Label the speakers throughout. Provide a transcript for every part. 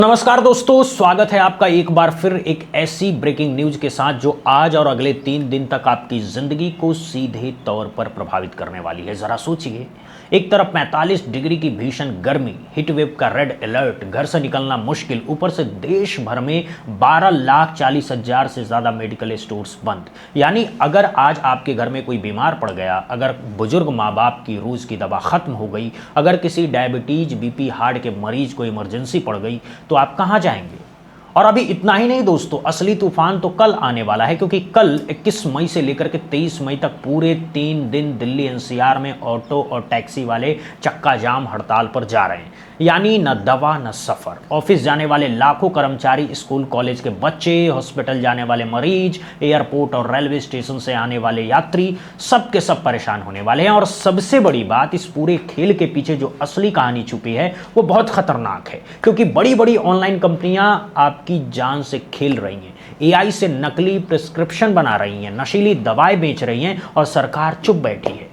Speaker 1: नमस्कार दोस्तों, स्वागत है आपका एक बार फिर एक ऐसी ब्रेकिंग न्यूज के साथ जो आज और अगले 3 दिन तक आपकी जिंदगी को सीधे तौर पर प्रभावित करने वाली है। जरा सोचिए, एक तरफ 45 डिग्री की भीषण गर्मी, हीट वेव का रेड अलर्ट, घर से निकलना मुश्किल, ऊपर से देश भर में 12,40,000 से ज्यादा मेडिकल स्टोर्स बंद। यानी अगर आज आपके घर में कोई बीमार पड़ गया, अगर बुजुर्ग माँ बाप की रोज की दवा खत्म हो गई, अगर किसी डायबिटीज बीपी हार्ट के मरीज को इमरजेंसी पड़ गई, तो आप कहां जाएंगे। और अभी इतना ही नहीं दोस्तों, असली तूफान तो कल आने वाला है, क्योंकि कल 21 मई से लेकर के 23 मई तक पूरे 3 दिन दिल्ली एनसीआर में ऑटो और टैक्सी वाले चक्का जाम हड़ताल पर जा रहे हैं। यानी न दवा न सफर। ऑफिस जाने वाले लाखों कर्मचारी, स्कूल कॉलेज के बच्चे, हॉस्पिटल जाने वाले मरीज, एयरपोर्ट और रेलवे स्टेशन से आने वाले यात्री, सब के सब परेशान होने वाले हैं। और सबसे बड़ी बात, इस पूरे खेल के पीछे जो असली कहानी छुपी है वो बहुत खतरनाक है, क्योंकि बड़ी बड़ी ऑनलाइन कंपनियां आपकी जान से खेल रही हैं, एआई से नकली प्रिस्क्रिप्शन बना रही हैं, नशीली दवाएं बेच रही हैं और सरकार चुप बैठी है।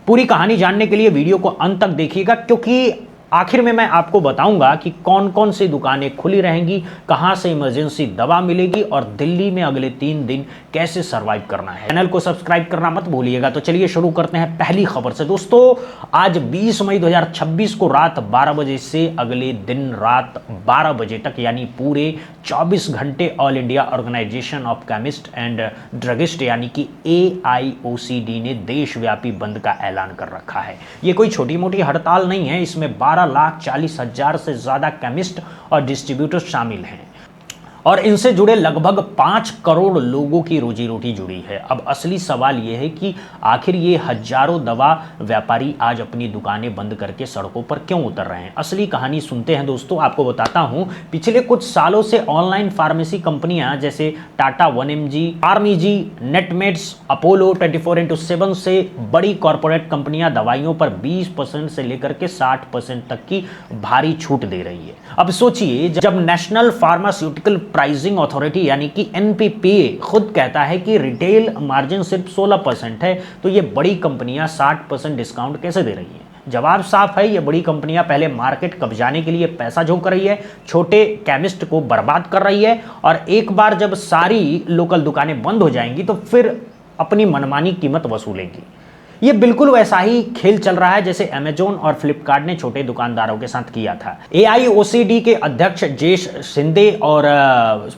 Speaker 1: पूरी कहानी जानने के लिए वीडियो को अंत तक देखिएगा, क्योंकि आखिर में मैं आपको बताऊंगा कि कौन कौन सी दुकानें खुली रहेंगी, कहां से इमरजेंसी दवा मिलेगी और दिल्ली में अगले 3 दिन कैसे सरवाइव करना है। चैनल को सब्सक्राइब करना मत भूलिएगा। तो चलिए शुरू करते हैं पहली खबर से। दोस्तों, आज 20 मई 2026 को रात 12 बजे से अगले दिन रात 12 बजे तक, यानी पूरे 24 घंटे all India organisation of chemist and druggist यानी कि AIOCD ने देशव्यापी बंद का ऐलान कर रखा है। ये कोई छोटी मोटी हड़ताल नहीं है, इसमें 12,40,000 से ज्यादा केमिस्ट और डिस्ट्रीब्यूटर शामिल हैं और इनसे जुड़े लगभग 5 करोड़ लोगों की रोजी रोटी जुड़ी है। अब असली सवाल यह है कि आखिर ये हजारों दवा व्यापारी आज अपनी दुकानें बंद करके सड़कों पर क्यों उतर रहे हैं। असली कहानी सुनते हैं दोस्तों। आपको बताता हूं, पिछले कुछ सालों से ऑनलाइन फार्मेसी कंपनियां जैसे Tata 1mg, फार्मीजी, Netmeds, Apollo 24x7 से बड़ी कॉरपोरेट कंपनियां दवाइयों पर 20% से लेकर के 60% तक की भारी छूट दे रही है। अब सोचिए, जब नेशनल फार्मास्यूटिकल प्राइसिंग अथॉरिटी यानी कि NPPA खुद कहता है कि रिटेल मार्जिन सिर्फ 16% है, तो ये बड़ी कंपनियां 60% डिस्काउंट कैसे दे रही हैं। जवाब साफ है, ये बड़ी कंपनियां पहले मार्केट कब्जाने के लिए पैसा झोंक रही है, छोटे केमिस्ट को बर्बाद कर रही है, और एक बार जब सारी लोकल दुकानें बंद हो जाएंगी तो फिर अपनी मनमानी कीमत वसूलेंगी। ये बिल्कुल वैसा ही खेल चल रहा है जैसे अमेजोन और फ्लिपकार्ट ने छोटे दुकानदारों के साथ किया था। AIOCD के अध्यक्ष जेश शिंदे और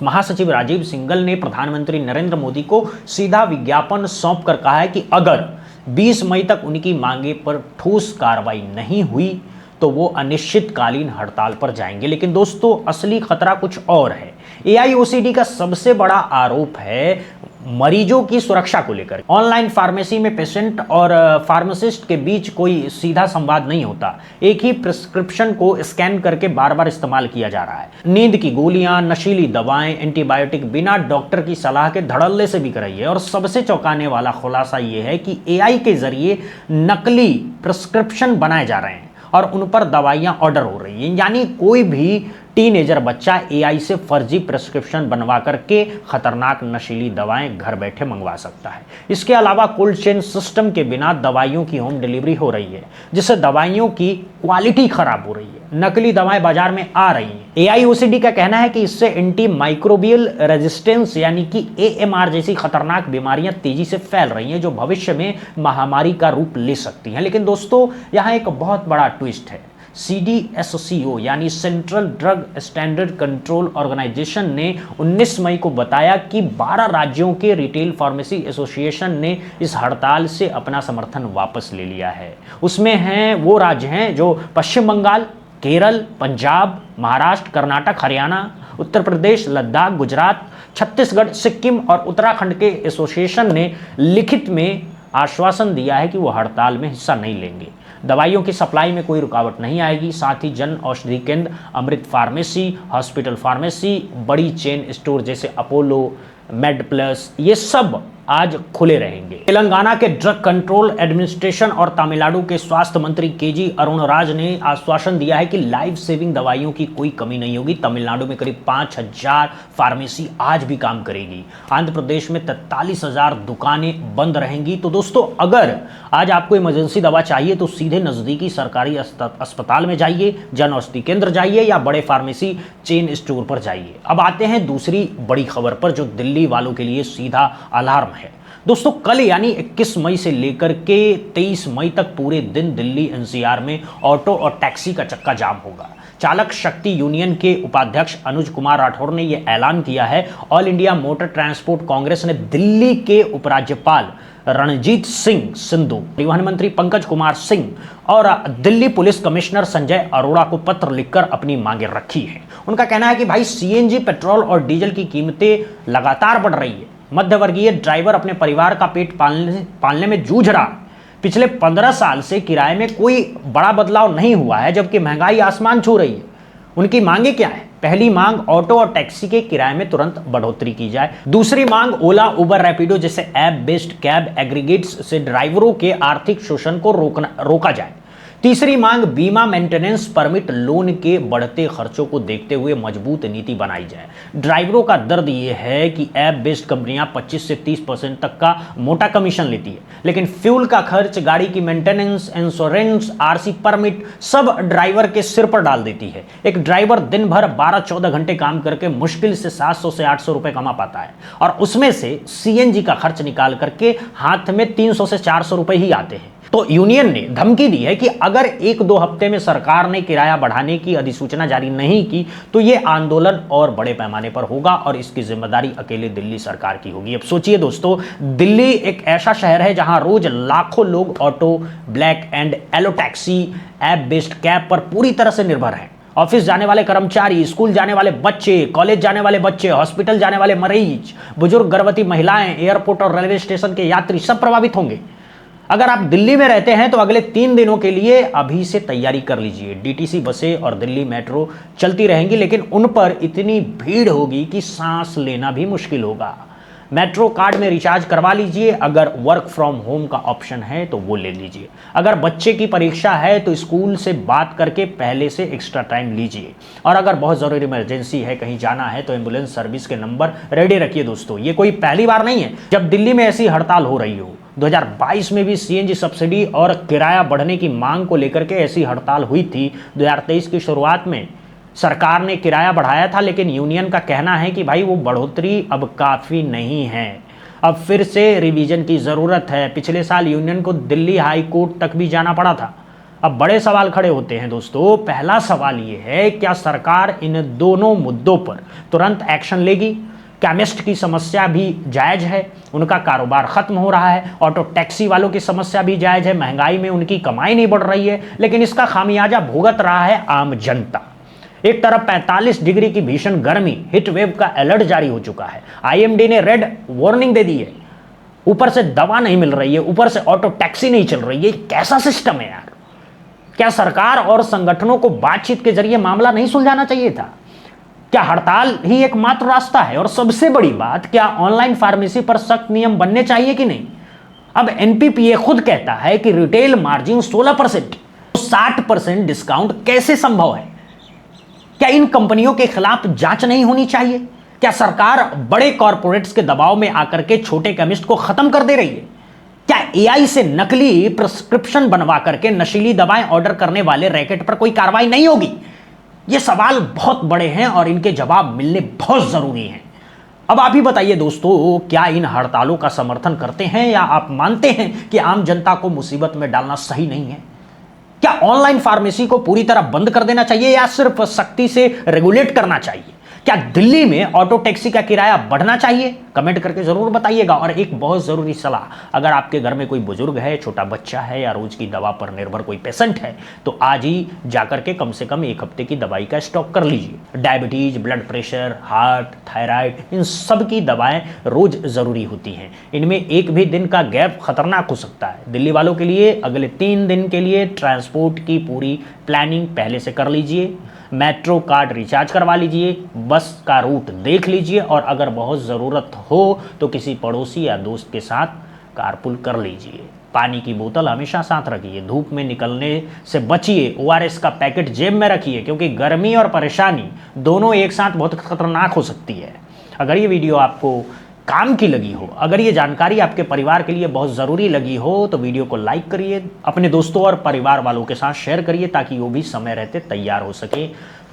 Speaker 1: महासचिव राजीव सिंघल ने प्रधानमंत्री नरेंद्र मोदी को सीधा विज्ञापन सौंपकर कहा है कि अगर 20 मई तक उनकी मांगे पर ठोस कार्रवाई नहीं हुई तो वो अनिश्चितकालीन हड़ताल पर जाएंगे। लेकिन दोस्तों, असली खतरा कुछ और है। AIOCD का सबसे बड़ा आरोप है मरीजों की सुरक्षा को लेकर। ऑनलाइन फार्मेसी में पेशेंट और फार्मासिस्ट के बीच कोई सीधा संवाद नहीं होता। एक ही प्रिस्क्रिप्शन को स्कैन करके बार बार इस्तेमाल किया जा रहा है। नींद की गोलियां, नशीली दवाएं, एंटीबायोटिक बिना डॉक्टर की सलाह के धड़ल्ले से बिक रही है। और सबसे चौंकाने वाला खुलासा यह है कि AI के जरिए नकली प्रिस्क्रिप्शन बनाए जा रहे हैं और उन पर दवाइयां ऑर्डर हो रही हैं। यानी कोई भी टीनेजर बच्चा AI से फर्जी प्रिस्क्रिप्शन बनवा करके खतरनाक नशीली दवाएं घर बैठे मंगवा सकता है। इसके अलावा कोल्ड चेन सिस्टम के बिना दवाइयों की होम डिलीवरी हो रही है, जिससे दवाइयों की क्वालिटी खराब हो रही है। नकली दवाएं बाजार में आ रही हैं। AIOCD का कहना है कि इससे एंटी माइक्रोबियल रेजिस्टेंस यानी कि AMR जैसी खतरनाक बीमारियां तेजी से फैल रही हैं, जो भविष्य में महामारी का रूप ले सकती हैं। लेकिन दोस्तों, यहाँ एक बहुत बड़ा ट्विस्ट है। CDSCO यानी central drug standard control organisation ने 19 मई को बताया कि 12 राज्यों के रिटेल फार्मेसी एसोसिएशन ने इस हड़ताल से अपना समर्थन वापस ले लिया है। उसमें हैं वो राज्य हैं जो पश्चिम बंगाल, केरल, पंजाब, महाराष्ट्र, कर्नाटक, हरियाणा, उत्तर प्रदेश, लद्दाख, गुजरात, छत्तीसगढ़, सिक्किम और उत्तराखंड के एसोसिएशन ने लिखित में आश्वासन दिया है कि वो हड़ताल में हिस्सा नहीं लेंगे। दवाइयों की सप्लाई में कोई रुकावट नहीं आएगी। साथ ही जन औषधि केंद्र, अमृत फार्मेसी, हॉस्पिटल फार्मेसी, बड़ी चेन स्टोर जैसे अपोलो, मेड प्लस, ये सब आज खुले रहेंगे। तेलंगाना के ड्रग कंट्रोल एडमिनिस्ट्रेशन और तमिलनाडु के स्वास्थ्य मंत्री केजी अरुणराज ने आश्वासन दिया है कि लाइफ सेविंग दवाइयों की कोई कमी नहीं होगी। तमिलनाडु में करीब 5000 फार्मेसी आज भी काम करेगी। आंध्र प्रदेश में 43,000 दुकानें बंद रहेंगी। तो दोस्तों, अगर आज आपको इमरजेंसी दवा चाहिए तो सीधे नजदीकी सरकारी अस्पताल में जाइए, जन औषधि केंद्र जाइए या बड़े फार्मेसी चेन स्टोर पर जाइए। अब आते हैं दूसरी बड़ी खबर पर, जो दिल्ली वालों के लिए सीधा अलार्म है। दोस्तों, कल यानी 21 मई से लेकर के 23 मई तक पूरे दिन दिल्ली एनसीआर में ऑटो और टैक्सी का चक्का जाम होगा। चालक शक्ति यूनियन के उपाध्यक्ष अनुज कुमार राठौर ने यह ऐलान किया है। All India motor transport Congress ने दिल्ली के उपराज्यपाल रणजीत सिंह सिंधु, परिवहन मंत्री पंकज कुमार सिंह और दिल्ली पुलिस कमिश्नर संजय अरोड़ा को पत्र लिखकर अपनी मांगे रखी है। उनका कहना है कि भाई, सीएनजी, पेट्रोल और डीजल की कीमतें लगातार बढ़ रही है। मध्यवर्गीय ड्राइवर अपने परिवार का पेट पालने में जूझ रहा है। पिछले 15 साल से किराए में कोई बड़ा बदलाव नहीं हुआ है, जबकि महंगाई आसमान छू रही है। उनकी मांगे क्या है? पहली मांग, ऑटो और टैक्सी के किराए में तुरंत बढ़ोतरी की जाए। दूसरी मांग, ओला, उबर, रैपिडो जैसे ऐप बेस्ड कैब एग्रीगेट्स से ड्राइवरों के आर्थिक शोषण को रोका जाए। तीसरी मांग, बीमा, मेंटेनेंस, परमिट, लोन के बढ़ते खर्चों को देखते हुए मजबूत नीति बनाई जाए। ड्राइवरों का दर्द यह है कि ऐप बेस्ड कंपनियां 25 से 30% तक का मोटा कमीशन लेती है, लेकिन फ्यूल का खर्च, गाड़ी की मेंटेनेंस, इंश्योरेंस, आरसी, परमिट सब ड्राइवर के सिर पर डाल देती है। एक ड्राइवर दिन भर 12-14 घंटे काम करके मुश्किल से 700 से 800 रुपए कमा पाता है, और उसमें से सीएनजी का खर्च निकाल करके हाथ में 300 से 400 रुपए ही आते हैं। तो यूनियन ने धमकी दी है कि अगर 1-2 हफ्ते में सरकार ने किराया बढ़ाने की अधिसूचना जारी नहीं की तो यह आंदोलन और बड़े पैमाने पर होगा, और इसकी जिम्मेदारी अकेले दिल्ली सरकार की होगी। अब सोचिए दोस्तों, दिल्ली एक ऐसा शहर है जहां रोज लाखों लोग auto, black and yellow taxi, app based cab पर पूरी तरह से निर्भर हैं। ऑफिस जाने वाले कर्मचारी, स्कूल जाने वाले बच्चे, कॉलेज जाने वाले बच्चे, हॉस्पिटल जाने वाले मरीज, बुजुर्ग, गर्भवती महिलाएं, एयरपोर्ट और रेलवे स्टेशन के यात्री सब प्रभावित होंगे। अगर आप दिल्ली में रहते हैं तो अगले 3 दिनों के लिए अभी से तैयारी कर लीजिए। डीटीसी बसें और दिल्ली मेट्रो चलती रहेंगी, लेकिन उन पर इतनी भीड़ होगी कि सांस लेना भी मुश्किल होगा। मेट्रो कार्ड में रिचार्ज करवा लीजिए। अगर वर्क फ्रॉम होम का ऑप्शन है तो वो ले लीजिए। अगर बच्चे की परीक्षा है तो स्कूल से बात करके पहले से एक्स्ट्रा टाइम लीजिए। और अगर बहुत ज़रूरी इमरजेंसी है, कहीं जाना है, तो एम्बुलेंस सर्विस के नंबर रेडी रखिए। दोस्तों, ये कोई पहली बार नहीं है जब दिल्ली में ऐसी हड़ताल हो रही हो। 2022 में भी सीएनजी सब्सिडी और किराया बढ़ने की मांग को लेकर के ऐसी हड़ताल हुई थी। 2023 की शुरुआत में सरकार ने किराया बढ़ाया था, लेकिन यूनियन का कहना है कि भाई वो बढ़ोतरी अब काफ़ी नहीं है, अब फिर से रिवीजन की ज़रूरत है। पिछले साल यूनियन को दिल्ली हाई कोर्ट तक भी जाना पड़ा था। अब बड़े सवाल खड़े होते हैं दोस्तों। पहला सवाल ये है, क्या सरकार इन दोनों मुद्दों पर तुरंत एक्शन लेगी? केमिस्ट की समस्या भी जायज़ है, उनका कारोबार खत्म हो रहा है। ऑटो टैक्सी वालों की समस्या भी जायज़ है, महंगाई में उनकी कमाई नहीं बढ़ रही है, लेकिन इसका खामियाजा भुगत रहा है आम जनता। एक तरफ 45 डिग्री की भीषण गर्मी, हीट वेव का अलर्ट जारी हो चुका है। आईएमडी ने रेड वार्निंग दे दी है। ऊपर से दवा नहीं मिल रही है, ऊपर से ऑटो टैक्सी नहीं चल रही है। कैसा सिस्टम है यार? क्या सरकार और संगठनों को बातचीत के जरिए मामला नहीं सुलझाना चाहिए था? क्या हड़ताल ही एकमात्र रास्ता है? और सबसे बड़ी बात, क्या ऑनलाइन फार्मेसी पर सख्त नियम बनने चाहिए कि नहीं? अब एनपीपीए खुद कहता है कि रिटेल मार्जिन 16%, 60% डिस्काउंट कैसे संभव है? क्या इन कंपनियों के खिलाफ जांच नहीं होनी चाहिए? क्या सरकार बड़े कॉरपोरेट्स के दबाव में आकर के छोटे केमिस्ट को खत्म कर दे रही है? क्या एआई से नकली प्रिस्क्रिप्शन बनवा करके नशीली दवाएं ऑर्डर करने वाले रैकेट पर कोई कार्रवाई नहीं होगी? ये सवाल बहुत बड़े हैं और इनके जवाब मिलने बहुत जरूरी हैं। अब आप ही बताइए दोस्तों, क्या इन हड़तालों का समर्थन करते हैं या आप मानते हैं कि आम जनता को मुसीबत में डालना सही नहीं है? क्या ऑनलाइन फार्मेसी को पूरी तरह बंद कर देना चाहिए या सिर्फ सख्ती से रेगुलेट करना चाहिए? क्या दिल्ली में ऑटो टैक्सी का किराया बढ़ना चाहिए? कमेंट करके जरूर बताइएगा। और एक बहुत जरूरी सलाह, अगर आपके घर में कोई बुजुर्ग है, छोटा बच्चा है या रोज की दवा पर निर्भर कोई पेशेंट है, तो आज ही जाकर के कम से कम 1 हफ्ते की दवाई का स्टॉक कर लीजिए। Diabetes, blood pressure, heart, thyroid, इन सब की दवाएं रोज जरूरी होती हैं। इनमें एक भी दिन का गैप खतरनाक हो सकता है। दिल्ली वालों के लिए अगले 3 दिन के लिए ट्रांसपोर्ट की पूरी प्लानिंग पहले से कर लीजिए। मेट्रो कार्ड रिचार्ज करवा लीजिए, बस का रूट देख लीजिए और अगर बहुत ज़रूरत हो तो किसी पड़ोसी या दोस्त के साथ कारपूल कर लीजिए। पानी की बोतल हमेशा साथ रखिए, धूप में निकलने से बचिए, ओआरएस का पैकेट जेब में रखिए क्योंकि गर्मी और परेशानी दोनों एक साथ बहुत खतरनाक हो सकती है। अगर ये वीडियो आपको काम की लगी हो, अगर ये जानकारी आपके परिवार के लिए बहुत ज़रूरी लगी हो तो वीडियो को लाइक करिए, अपने दोस्तों और परिवार वालों के साथ शेयर करिए ताकि वो भी समय रहते तैयार हो सके।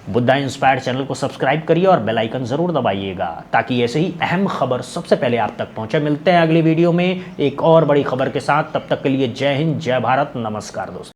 Speaker 1: बुद्धा इंस्पायर्ड चैनल को सब्सक्राइब करिए और बेल आइकन ज़रूर दबाइएगा ताकि ऐसे ही अहम खबर सबसे पहले आप तक पहुंचे। मिलते हैं अगली वीडियो में एक और बड़ी खबर के साथ, तब तक के लिए जय हिंद, जय भारत, नमस्कार दोस्तों।